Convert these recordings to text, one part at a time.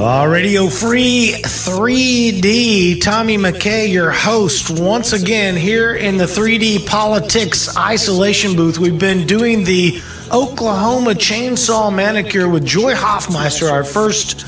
Radio Free 3D, Tommy McKay, your host, once again here in the 3D Politics Isolation Booth. We've been doing the Oklahoma Chainsaw Manicure with Joy Hofmeister, our first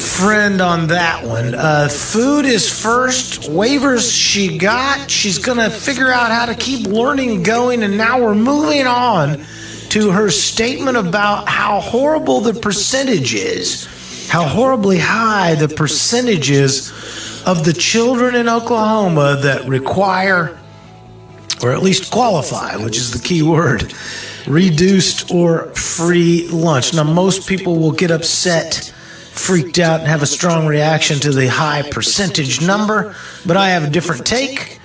friend on that one. Food is first. Waivers she got. She's going to figure out how to keep learning going, and now we're moving on to her statement about how horrible the percentage is, how horribly high the percentage is of the children in Oklahoma that require, or at least qualify, which is the key word, reduced or free lunch. Now, most people will get upset, freaked out, and have a strong reaction to the high percentage number, but I have a different take.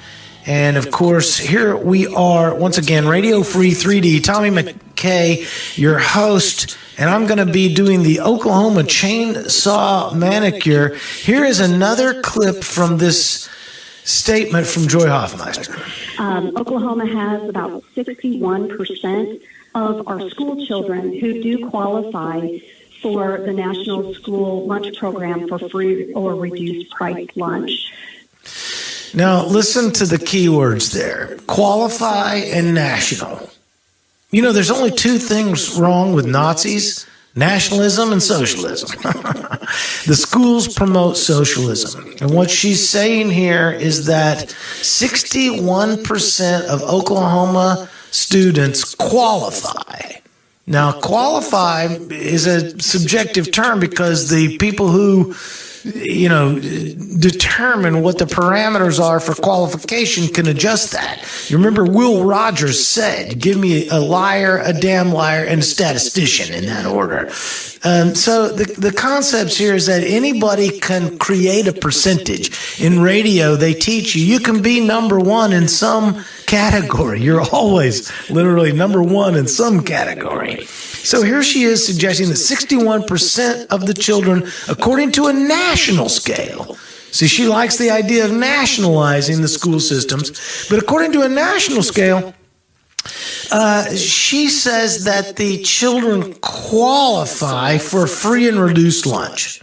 And, of course, here we are, once again, Radio Free 3D, Tommy McKay, your host, and I'm going to be doing the Oklahoma Chainsaw Manicure. Here is another clip from this statement from Joy Hofmeister. Oklahoma has about 61% of our school children who do qualify for the National School Lunch Program for free or reduced price lunch. Now, listen to the key words there, qualify and national. You know, there's only two things wrong with Nazis, nationalism and socialism. The schools promote socialism. And what she's saying here is that 61% of Oklahoma students qualify. Now, qualify is a subjective term because the people who determine what the parameters are for qualification can adjust that. You remember Will Rogers said, give me a liar, a damn liar, and a statistician in that order. So the concepts here is that anybody can create a percentage. In radio, they teach you can be number one in some category. You're always literally number one in some category. So here she is suggesting that 61% of the children, according to a national scale, see, she likes the idea of nationalizing the school systems, but according to a national scale, she says that the children qualify for free and reduced lunch.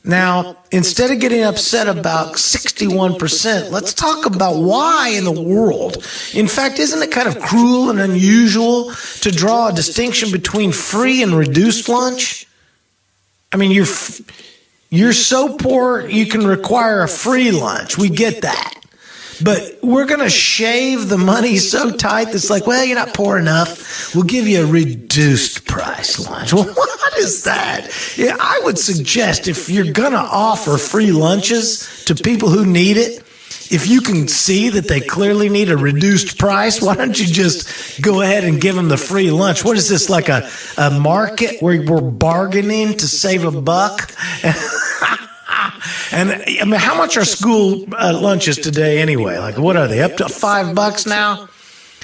Now, instead of getting upset about 61%, let's talk about why in the world. In fact, isn't it kind of cruel and unusual to draw a distinction between free and reduced lunch? I mean, you're so poor you can require a free lunch. We get that. But we're going to shave the money so tight that's like, well, you're not poor enough. We'll give you a reduced price lunch. Well, what is that? Yeah, I would suggest if you're going to offer free lunches to people who need it, if you can see that they clearly need a reduced price, why don't you just go ahead and give them the free lunch? What is this, like a market where we're bargaining to save a buck? And I mean, how much are school lunches today anyway? Like, what are they, up to $5 now?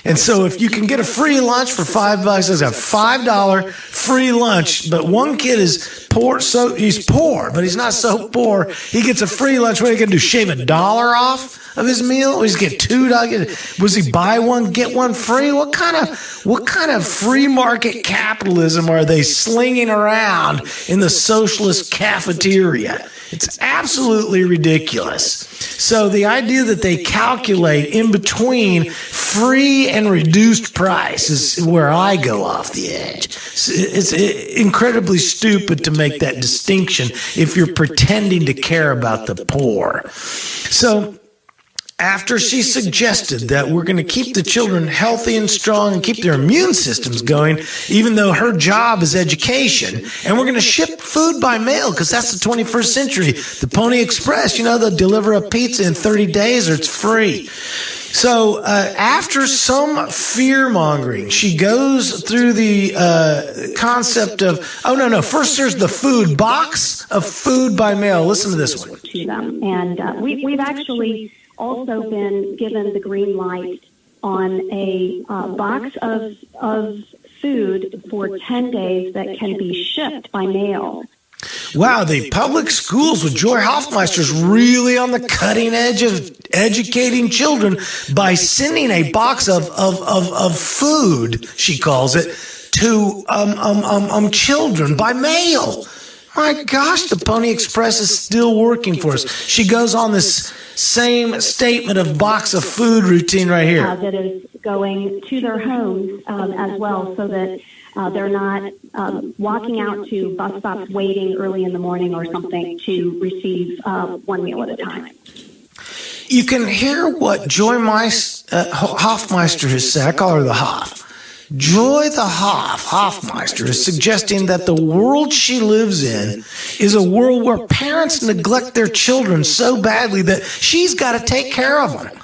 And so if you can get a free lunch for $5, there's a $5 free lunch. But one kid is poor, so he's poor, but he's not so poor. He gets a free lunch. What are you going to do? Shave $1 off of his meal? Or does he get $2? Was he buy one, get one free? What kind of free market capitalism are they slinging around in the socialist cafeteria? It's absolutely ridiculous. So the idea that they calculate in between free and reduced price is where I go off the edge. It's incredibly stupid to make that distinction if you're pretending to care about the poor. So after she suggested that we're going to keep the children healthy and strong and keep their immune systems going, even though her job is education, and we're going to ship food by mail because that's the 21st century. The Pony Express, they'll deliver a pizza in 30 days or it's free. So after some fear-mongering, she goes through the concept of, first there's the food, box of food by mail. Listen to this one. To them. And we've actually also been given the green light on a box of food for 10 days that can be shipped by mail. Wow, the public schools with Joy Hofmeister is really on the cutting edge of educating children by sending a box of food, she calls it, to children by mail. My gosh, the Pony Express is still working for us. She goes on this same statement of box of food routine right here. That is going to their homes as well, so that they're not walking out to bus stops waiting early in the morning or something to receive one meal at a time. You can hear what Joy Hofmeister has said. I call her the Hoff. Joy the Hofmeister is suggesting that the world she lives in is a world where parents neglect their children so badly that she's got to take care of them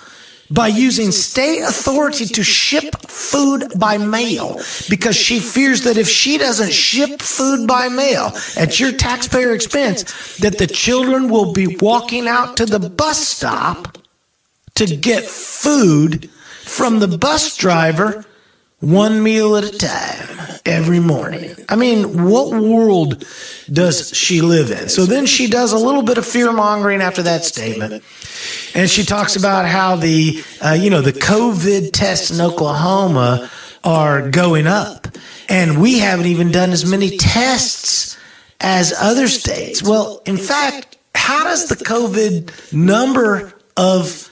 by using state authority to ship food by mail, because she fears that if she doesn't ship food by mail at your taxpayer expense, that the children will be walking out to the bus stop to get food from the bus driver one meal at a time every morning. I mean, what world does she live in? So then she does a little bit of fear-mongering after that statement. And she talks about how the COVID tests in Oklahoma are going up. And we haven't even done as many tests as other states. Well, in fact, how does the COVID number of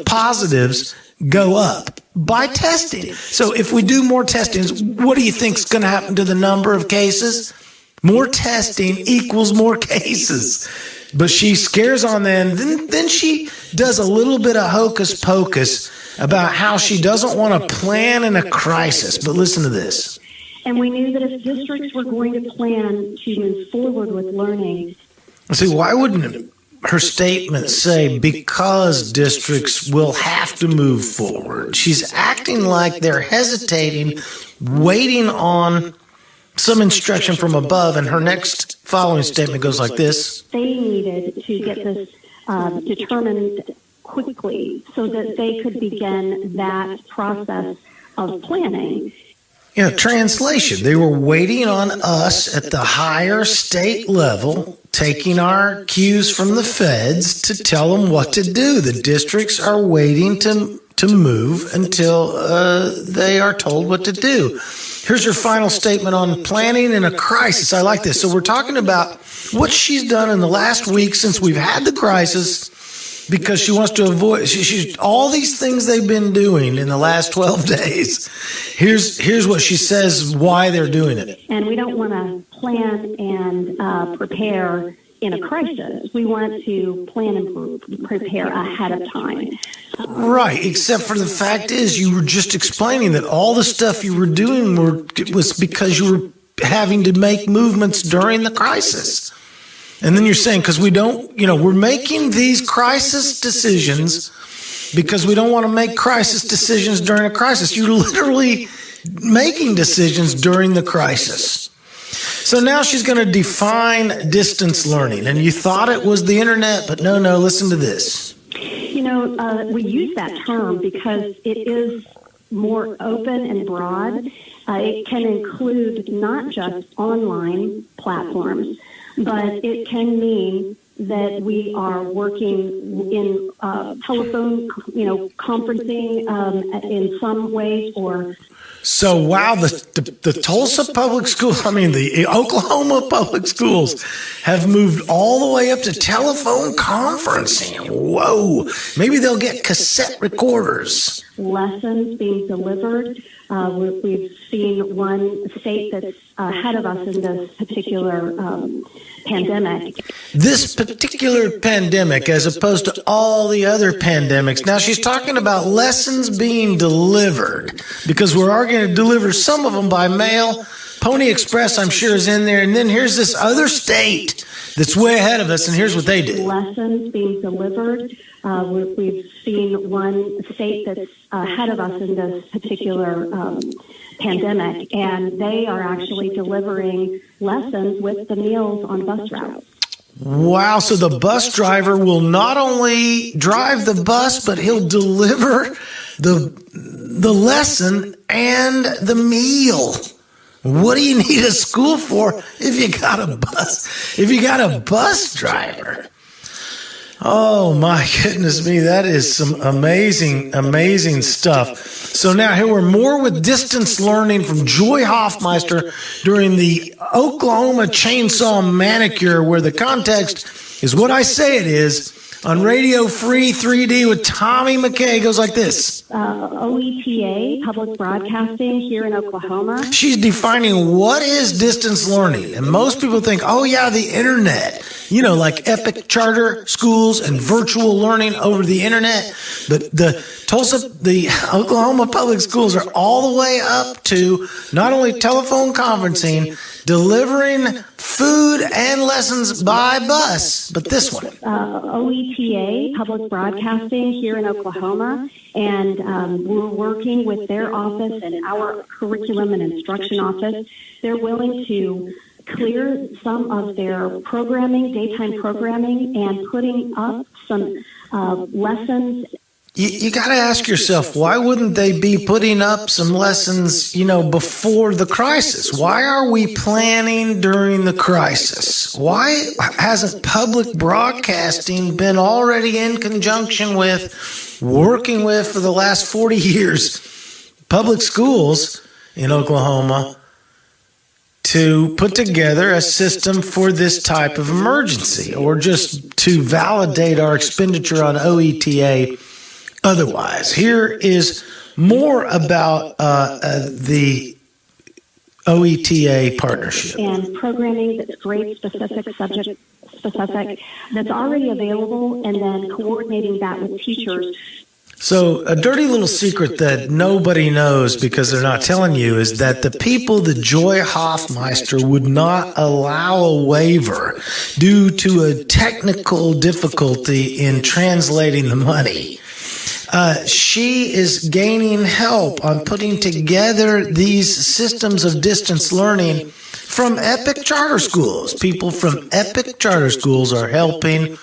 positives go up? By testing. So if we do more testing, what do you think is going to happen to the number of cases? More testing equals more cases. But she scares on them. Then she does a little bit of hocus pocus about how she doesn't want to plan in a crisis. But listen to this. And we knew that if districts were going to plan to move forward with learning. See, why wouldn't her statement say because districts will have to move forward? She's acting like they're hesitating, waiting on some instruction from above, and her next following statement goes like this. They needed to get this determined quickly so that they could begin that process of planning. Translation. They were waiting on us at the higher state level, taking our cues from the feds to tell them what to do. The districts are waiting to move until they are told what to do. Here's her final statement on planning in a crisis. I like this. So we're talking about what she's done in the last week since we've had the crisis, because she wants to avoid she's all these things they've been doing in the last 12 days. Here's what she says why they're doing it. And we don't want to plan and prepare in a crisis. We want to plan and prepare ahead of time. Right, except for the fact is you were just explaining that all the stuff you were doing was because you were having to make movements during the crisis. And then you're saying, because we don't, we're making these crisis decisions because we don't want to make crisis decisions during a crisis. You're literally making decisions during the crisis. So now she's going to define distance learning. And you thought it was the internet, but no, listen to this. We use that term because it is more open and broad. It can include not just online platforms, but it can mean that we are working in telephone, conferencing in some ways, or. So, wow, the Tulsa public schools, the Oklahoma public schools have moved all the way up to telephone conferencing. Whoa, maybe they'll get cassette recorders. Lessons being delivered. We've seen one state that's ahead of us in this particular pandemic. This particular pandemic, as opposed to all the other pandemics. Now, she's talking about lessons being delivered, because we're going to deliver some of them by mail. Pony Express, I'm sure, is in there. And then here's this other state that's way ahead of us, and here's what they did. Lessons being delivered. We've seen one state that's ahead of us in this particular pandemic, and they are actually delivering lessons with the meals on bus routes. Wow, so the bus driver will not only drive the bus, but he'll deliver the lesson and the meal. What do you need a school for if you got a bus? If you got a bus driver? Oh my goodness me, that is some amazing stuff. So now here we're more with distance learning from Joy Hofmeister during the Oklahoma Chainsaw Manicure, where the context is what I say it is. On Radio Free 3D with Tommy McKay goes like this. OETA, Public Broadcasting here in Oklahoma. She's defining what is distance learning. And most people think, oh yeah, the internet. You know, like epic charter schools and virtual learning over the internet. But the Oklahoma public schools are all the way up to not only telephone conferencing, delivering food and lessons by bus, but this one. OETA, Public Broadcasting here in Oklahoma, and we're working with their office and our curriculum and instruction office. They're willing to clear some of their programming, daytime programming, and putting up some lessons. You got to ask yourself, why wouldn't they be putting up some lessons, before the crisis? Why are we planning during the crisis? Why hasn't public broadcasting been already in conjunction with, working with for the last 40 years, public schools in Oklahoma to put together a system for this type of emergency, or just to validate our expenditure on OETA? Otherwise, here is more about the OETA partnership. And programming that's grade specific, subject specific, that's already available, and then coordinating that with teachers. So a dirty little secret that nobody knows because they're not telling you is that the people that Joy Hofmeister would not allow a waiver due to a technical difficulty in translating the money. She is gaining help on putting together these systems of distance learning from Epic Charter Schools. People from Epic Charter Schools are helping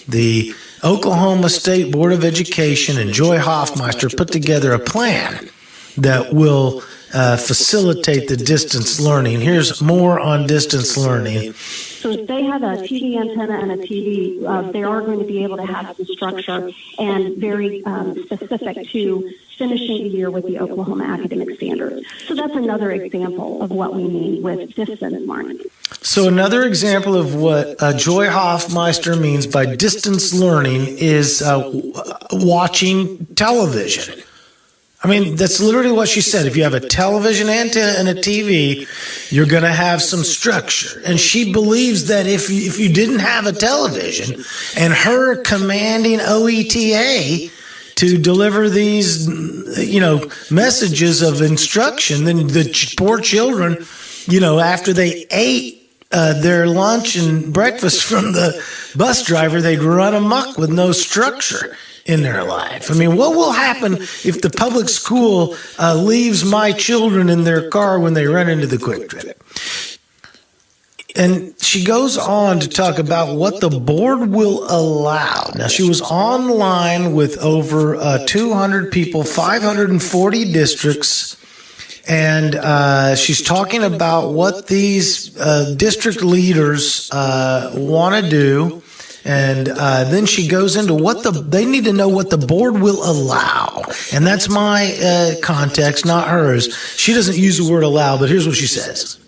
the Oklahoma State Board of Education and Joy Hofmeister put together a plan that will facilitate the distance learning. Here's more on distance learning. So if they have a TV antenna and a TV, they are going to be able to have some structure and very specific to finishing the year with the Oklahoma academic standards. So that's another example of what we mean with distance learning. So another example of what Joy Hofmeister means by distance learning is watching television. I mean, that's literally what she said. If you have a television antenna and a TV, you're going to have some structure. And she believes that if you didn't have a television and her commanding OETA to deliver these, messages of instruction, then the poor children, after they ate their lunch and breakfast from the bus driver, they'd run amok with no structure in their life. I mean, what will happen if the public school leaves my children in their car when they run into the Quick Trip? And she goes on to talk about what the board will allow. Now, she was online with over 200 people, 540 districts, and she's talking about what these district leaders want to do. And then she goes into they need to know what the board will allow. And that's my context, not hers. She doesn't use the word allow, but here's what she says.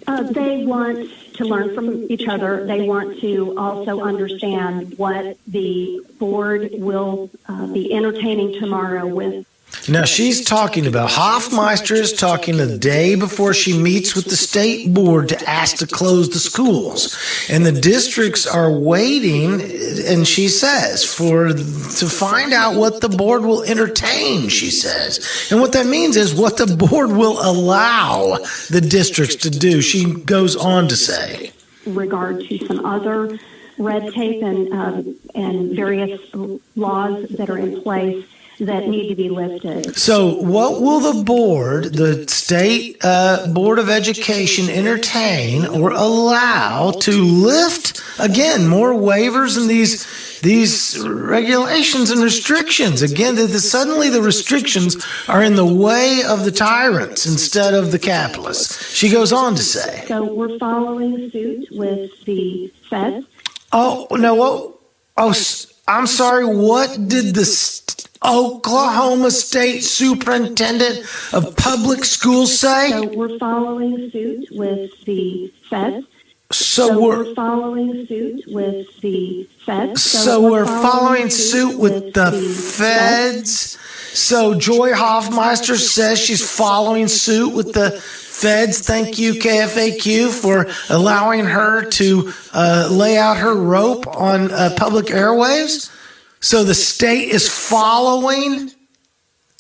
They want to learn from each other. They want to also understand what the board will be entertaining tomorrow with. Now, she's talking about, Hofmeister is talking the day before she meets with the state board to ask to close the schools. And the districts are waiting, and she says, to find out what the board will entertain, she says. And what that means is what the board will allow the districts to do, she goes on to say. In regard to some other red tape and various laws that are in place that need to be lifted. So what will the board, the state board of education, entertain or allow to lift, again, more waivers and these regulations and restrictions? Again, suddenly the restrictions are in the way of the tyrants instead of the capitalists. She goes on to say. So we're following suit with the Fed. Oh, no, I'm sorry, what did the Oklahoma State Superintendent of Public Schools say? So we're following suit with the feds. So we're following suit with the feds. So we're following suit with the feds. So Joy Hofmeister says she's following suit with the feds. Thank you, KFAQ, for allowing her to lay out her rope on public airwaves. So the state is following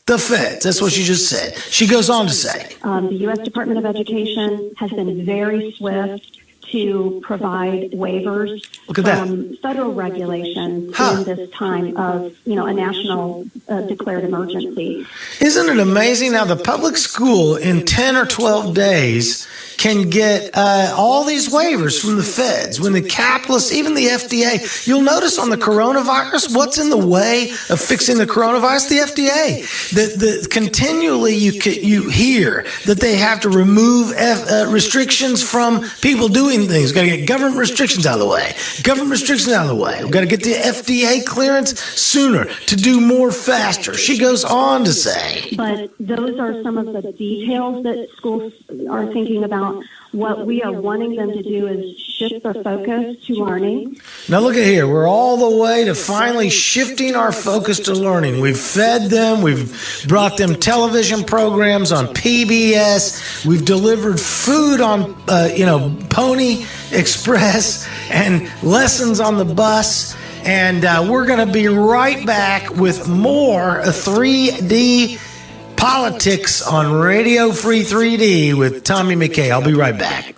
the feds. That's what she just said. She goes on to say. The U.S. Department of Education has been very swift to provide waivers from federal regulation in this time of, a national declared emergency. Isn't it amazing how the public school in 10 or 12 days can get all these waivers from the feds when the capitalists, even the FDA, you'll notice on the coronavirus, what's in the way of fixing the coronavirus? The FDA. The continually you hear that they have to remove restrictions from people doing things. We've got to get government restrictions out of the way. Government restrictions out of the way. We've got to get the FDA clearance sooner to do more faster. She goes on to say. But those are some of the details that schools are thinking about. What we are wanting them to do is shift their focus to learning. Now look at here. We're all the way to finally shifting our focus to learning. We've fed them. We've brought them television programs on PBS. We've delivered food on, Pony Express and lessons on the bus. And we're going to be right back with more 3D Politics on Radio Free 3D with Tommy McKay. I'll be right back.